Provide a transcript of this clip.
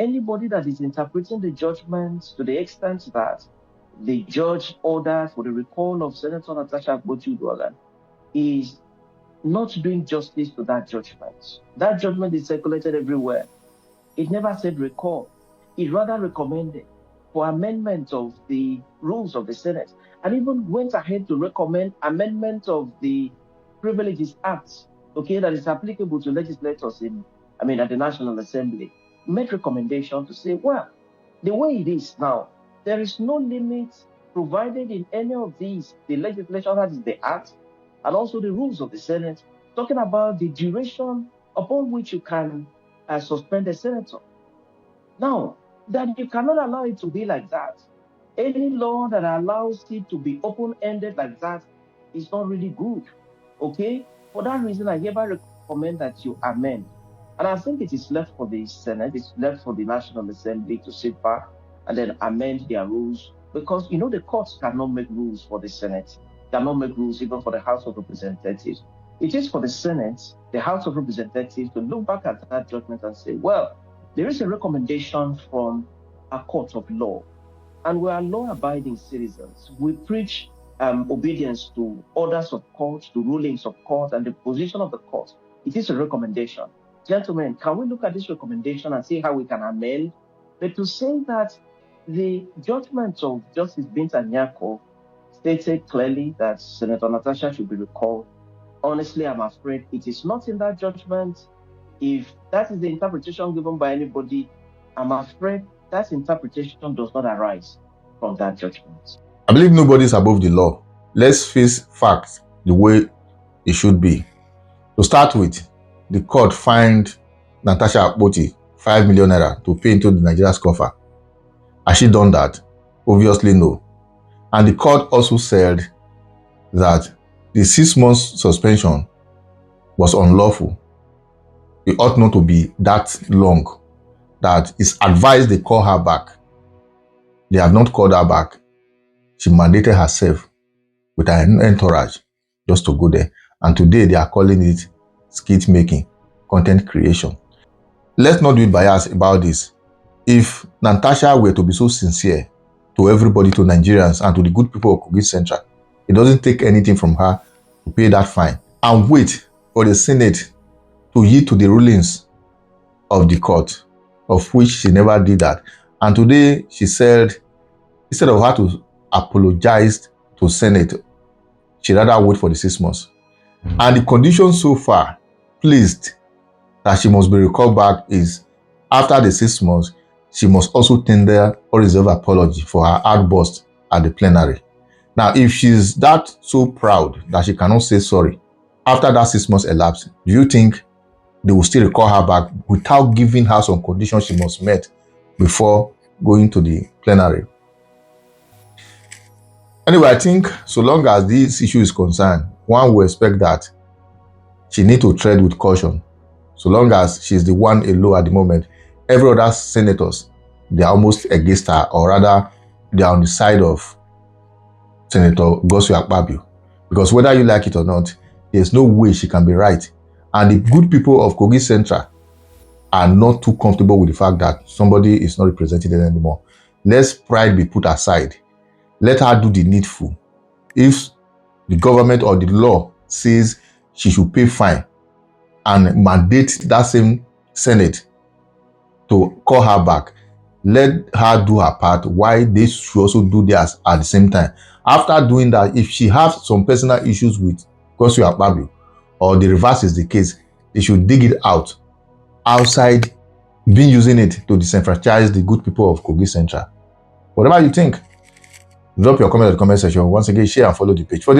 anybody that is interpreting the judgment to the extent that the judge ordered for the recall of Senator Natasha Akpabio is not doing justice to that judgment. That judgment is circulated everywhere. It never said recall. It rather recommended for amendment of the rules of the Senate, and even went ahead to recommend amendment of the Privileges Act, okay, that is applicable to legislators at the National Assembly. Made recommendation to say, well, the way it is now, there is no limit provided in any of these, the legislation, that is the act, and also the rules of the Senate, talking about the duration upon which you can suspend a senator. Now, that you cannot allow it to be like that. Any law that allows it to be open-ended like that is not really good, okay? For that reason, I hereby recommend that you amend. And I think it is left for the Senate, it's left for the National Assembly to sit back and then amend their rules, because, the courts cannot make rules for the Senate, cannot make rules even for the House of Representatives. It is for the Senate, the House of Representatives, to look back at that judgment and say, well, there is a recommendation from a court of law, and we are law-abiding citizens. We preach obedience to orders of court, to rulings of court, and the position of the court. It is a recommendation. Gentlemen, can we look at this recommendation and see how we can amend? But to say that the judgment of Justice Binta Nyako stated clearly that Senator Natasha should be recalled, honestly, I'm afraid it is not in that judgment. If that is the interpretation given by anybody, I'm afraid that interpretation does not arise from that judgment. I believe nobody is above the law. Let's face facts the way it should be. To start with, the court fined Natasha Akpabio 5 million naira to pay into the Nigeria's coffer. Has she done that? Obviously no. And the court also said that the 6 months suspension was unlawful. It ought not to be that long. That it's advised they call her back. They have not called her back. She mandated herself with her entourage just to go there. And today they are calling it skit making, content creation. Let's not be biased about this. If Natasha were to be so sincere to everybody, to Nigerians, and to the good people of Kogi Central, it doesn't take anything from her to pay that fine and wait for the Senate to yield to the rulings of the court, of which she never did that. And today she said, instead of her to apologize to Senate, she rather wait for the 6 months. And the condition so far placed that she must be recalled back is, after the 6 months, she must also tender or reserve apology for her outburst at the plenary. Now, if she's that so proud that she cannot say sorry, after that 6 months elapsed, do you think they will still recall her back without giving her some conditions she must meet before going to the plenary? Anyway, I think so long as this issue is concerned, one will expect that she needs to tread with caution. So long as she's the one alone at the moment, every other senators, they are almost against her, or rather, they are on the side of Senator Akpabio. Because whether you like it or not, there's no way she can be right. And the good people of Kogi Central are not too comfortable with the fact that somebody is not represented anymore. Let pride be put aside. Let her do the needful. If the government or the law says she should pay fine and mandate that same Senate to call her back, let her do her part, while they should also do theirs at the same time. After doing that, if she has some personal issues with Akpabio, or the reverse is the case, they should dig it out outside being using it to disenfranchise the good people of Kogi Central. Whatever you think, drop your comment in the comment section. Once again, share and follow the page. For the